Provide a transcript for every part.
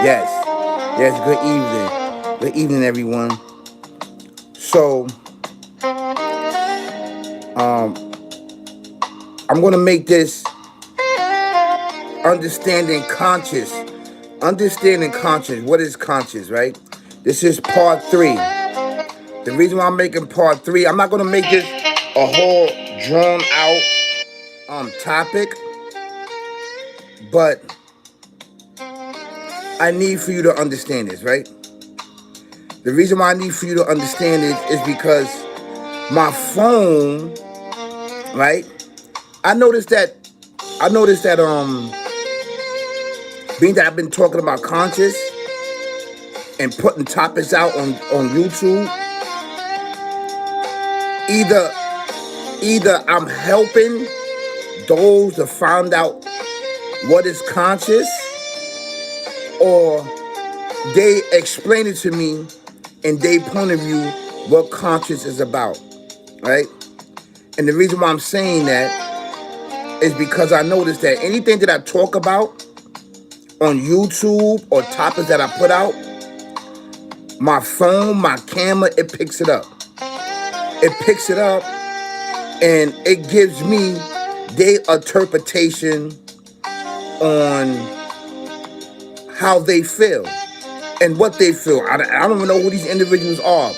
Yes. Yes, good evening. Good evening, everyone. So, um, I'm going to make this understanding conscious. Understanding conscious. What is conscious, right? This is part three. The reason why I'm making part three, I'm not going to make this a whole drawn out topic, but I need for you to understand this, right? The reason why I need for you to understand it is because my phone, right? I noticed that being that I've been talking about conscious and putting topics out on YouTube, either I'm helping those to find out what is conscious, or they explain it to me in their point of view what conscious is about, right? And the reason why I'm saying that is because I noticed that anything that I talk about on YouTube or topics that I put out, my phone, my camera, it picks it up. It picks it up and it gives me their interpretation on how they feel and what they feel. I don't even know who these individuals are.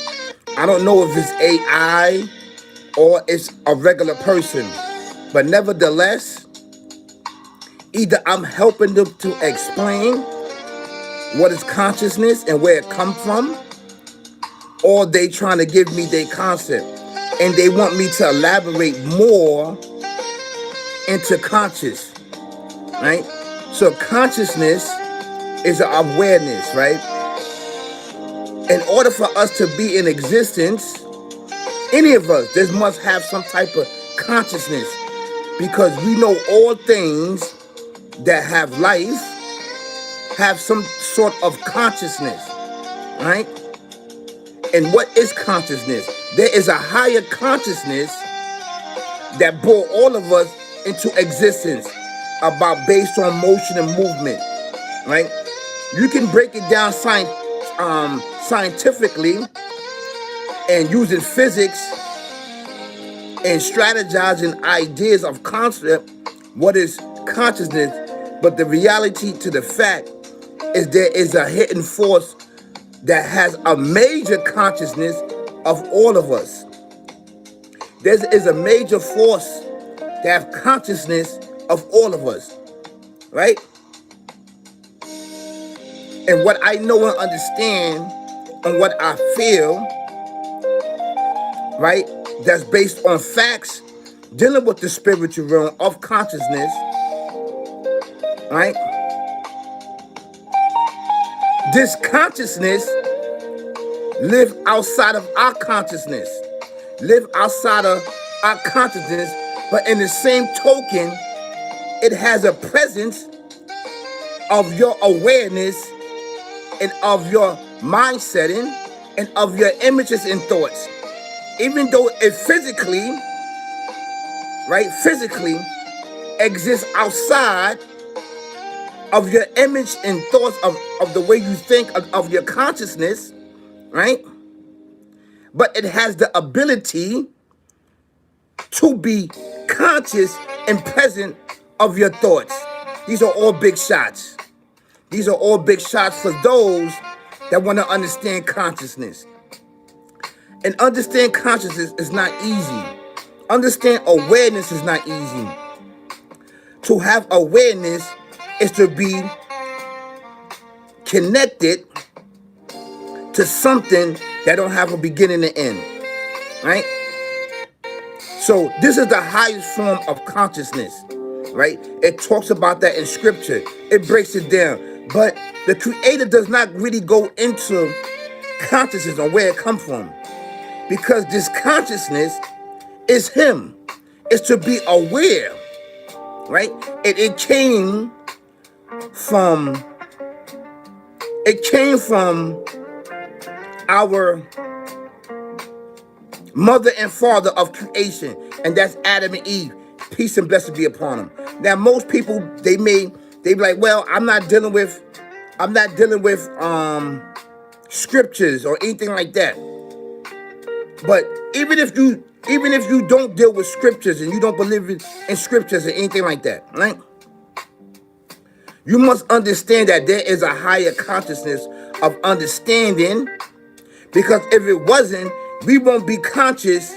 I don't know if it's AI or it's a regular person. But nevertheless, either I'm helping them to explain what is consciousness and where it comes from, or they trying to give me their concept. And they want me to elaborate more into conscious, right? So consciousness is an awareness, right? In order for us to be in existence, any of us, there must have some type of consciousness, because we know all things that have life have some sort of consciousness, right? And what is consciousness? There is a higher consciousness that brought all of us into existence, about based on motion and movement, right? You can break it down scientifically and using physics and strategizing ideas of concept, what is consciousness. But the reality to the fact is there is a hidden force that has a major consciousness of all of us. There is a major force that have consciousness of all of us, right? And what I know and understand and what I feel, right, that's based on facts dealing with the spiritual realm of consciousness, right? This consciousness live outside of our consciousness, but in the same token, it has a presence of your awareness and of your mind setting and of your images and thoughts. Even though it physically exists outside of your image and thoughts of the way you think of your consciousness, right? But it has the ability to be conscious and present of your thoughts. These are all big shots. These are all big shots for those that want to understand consciousness. And understand consciousness is not easy. Understand awareness is not easy. To have awareness is to be connected to something that don't have a beginning and end, right? So this is the highest form of consciousness, right? It talks about that in scripture. It breaks it down. But the Creator does not really go into consciousness or where it comes from, because this consciousness is Him. It's to be aware, right? It came from our mother and father of creation, and that's Adam and Eve. Peace and blessing be upon them. Now, most people, they be like, well, I'm not dealing with I'm not dealing with scriptures or anything like that. But even if you don't deal with scriptures and you don't believe in scriptures or anything like that, right? You must understand that there is a higher consciousness of understanding, because if it wasn't, we won't be conscious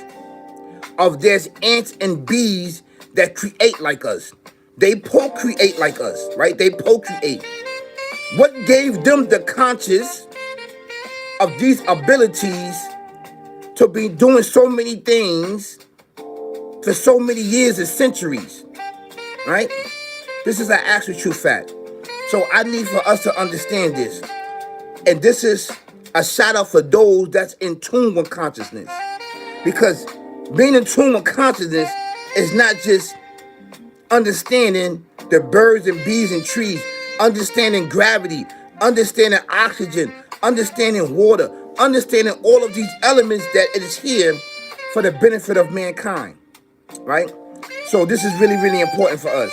of there's ants and bees that create like us. They procreate like us, right? They procreate. What gave them the conscious of these abilities to be doing so many things for so many years and centuries, right? This is an actual true fact. So I need for us to understand this. And this is a shout out for those that's in tune with consciousness. Because being in tune with consciousness is not just understanding the birds and bees and trees, understanding gravity, understanding oxygen, understanding water, understanding all of these elements that it is here for the benefit of mankind, right? So this is really, really important for us.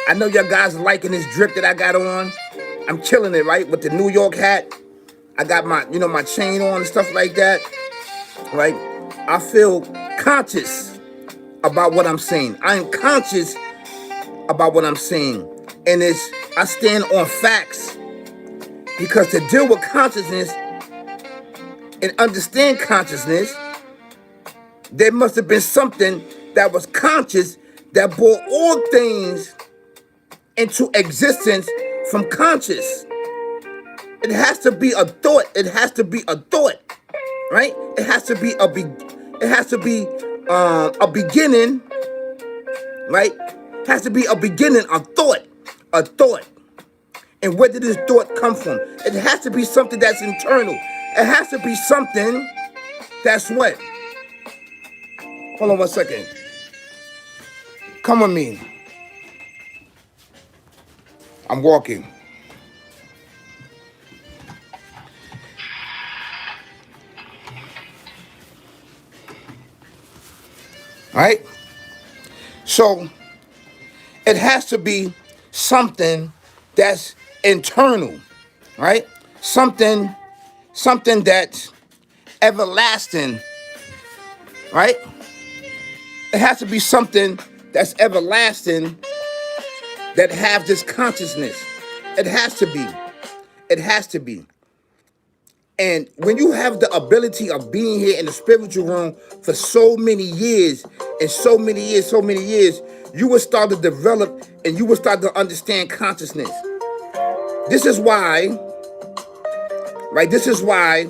I know y'all guys are liking this drip that I got on. I'm killing it, right? With the New York hat. I got my, my chain on and stuff like that, right? I feel conscious about what I'm saying. I am conscious about what I'm saying. And I stand on facts, because to deal with consciousness and understand consciousness, there must have been something that was conscious that brought all things into existence from conscious. It has to be a thought. It has to be a thought, right? It has to be a beginning, right? It has to be a beginning, a thought. And where did this thought come from? It has to be something that's internal. It has to be something that's what? Hold on 1 second. Come with me. I'm walking. Right? So it has to be something that's internal, right? Something that's everlasting, right? It has to be something that's everlasting that have this consciousness. It has to be. It has to be. And when you have the ability of being here in the spiritual realm for so many years, you will start to develop and you will start to understand consciousness. This is why, right? This is why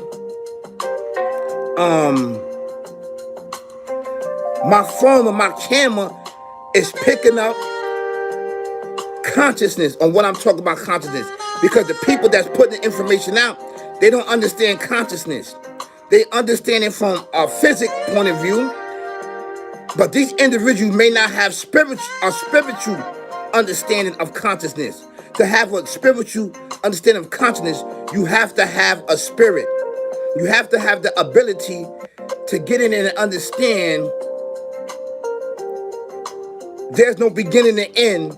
my phone and my camera is picking up consciousness on what I'm talking about, consciousness. Because the people that's putting the information out, they don't understand consciousness. They understand it from a physics point of view, but these individuals may not have a spiritual understanding of consciousness. To have a spiritual understanding of consciousness, you have to have a spirit. You have to have the ability to get in and understand there's no beginning and end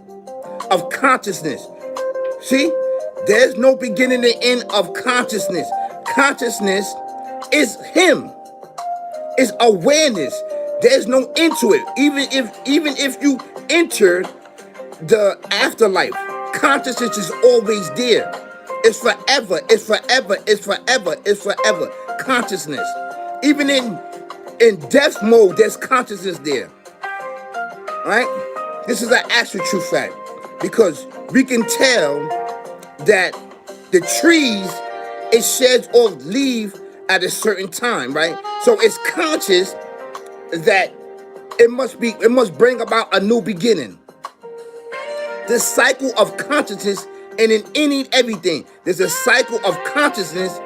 of consciousness. See? There's no beginning and end of consciousness. Consciousness is Him. It's awareness. There's no end to it. Even if you enter the afterlife, consciousness is always there. It's forever. It's forever. It's forever. It's forever. Consciousness. Even in death mode, there's consciousness there. Right? This is an actual true fact, because we can tell that the trees, it sheds off leaves at a certain time, right? So it's conscious that it must bring about a new beginning. This cycle of consciousness, and in any everything, there's a cycle of consciousness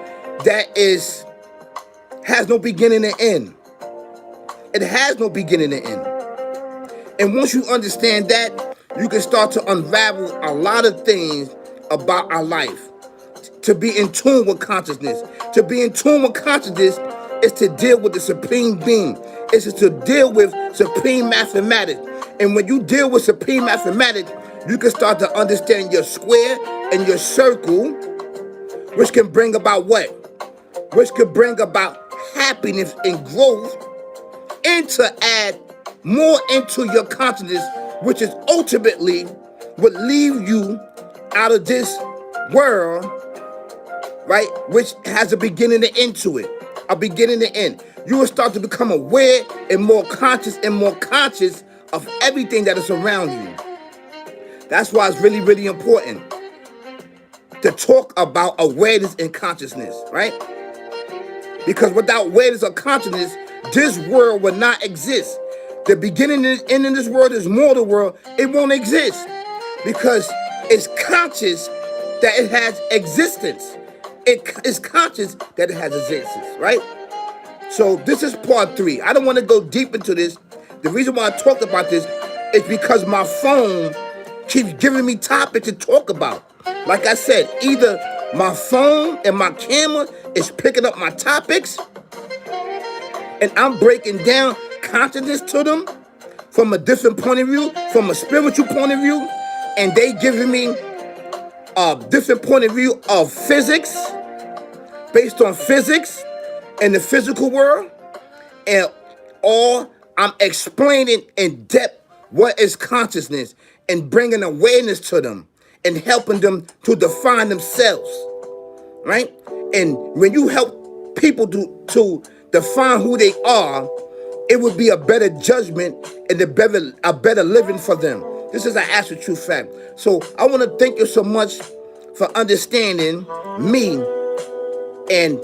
that has no beginning and end. It has no beginning and end. And once you understand that, you can start to unravel a lot of things about our life. To be in tune with consciousness. To be in tune with consciousness is to deal with the supreme being. It's to deal with supreme mathematics. And when you deal with supreme mathematics, you can start to understand your square and your circle, which can bring about what? Which could bring about happiness and growth, and to add more into your consciousness, which is ultimately would leave you out of this world, right? Which has a beginning and end to it, a beginning and end. You will start to become aware and more conscious of everything that is around you. That's why it's really, really important to talk about awareness and consciousness, right? Because without awareness or consciousness, this world will not exist. The beginning and end in this world is more the world. It won't exist because it's conscious that it has existence. It is conscious that it has existence, right? So this is part 3. I don't want to go deep into this. The reason why I talked about this is because my phone keeps giving me topics to talk about. Like I said, either my phone and my camera is picking up my topics and I'm breaking down consciousness to them from a different point of view, from a spiritual point of view, and they giving me a different point of view of physics, based on physics and the physical world, or I'm explaining in depth what is consciousness and bringing awareness to them and helping them to define themselves, right? And when you help people to define who they are, it would be a better judgment and a better living for them. This is an actual true fact. So I want to thank you so much for understanding me, and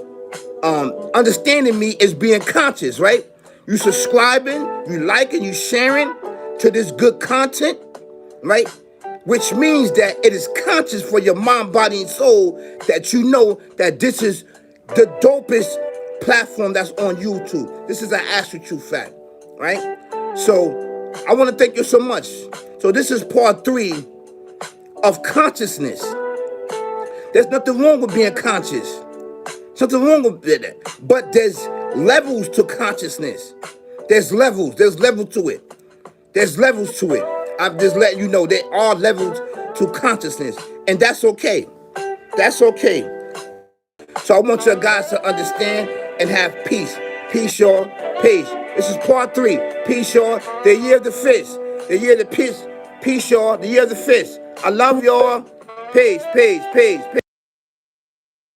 understanding me is being conscious, right? You subscribing, you liking, you sharing to this good content, right? Which means that it is conscious for your mind, body, and soul that you know that this is the dopest platform that's on YouTube. This is an actual true fact, right? So I want to thank you so much. So this is part 3 of consciousness. There's nothing wrong with being conscious. Something wrong with it. But there's levels to consciousness. There's levels. There's levels to it. There's levels to it. I'm just letting you know there are levels to consciousness. And that's okay. That's okay. So I want you guys to understand and have peace. Peace, y'all. Peace. This is part 3. Peace, y'all. The year of the fist. The year of the peace. Peace, y'all. The year of the fist. I love y'all. Peace, peace, peace, peace.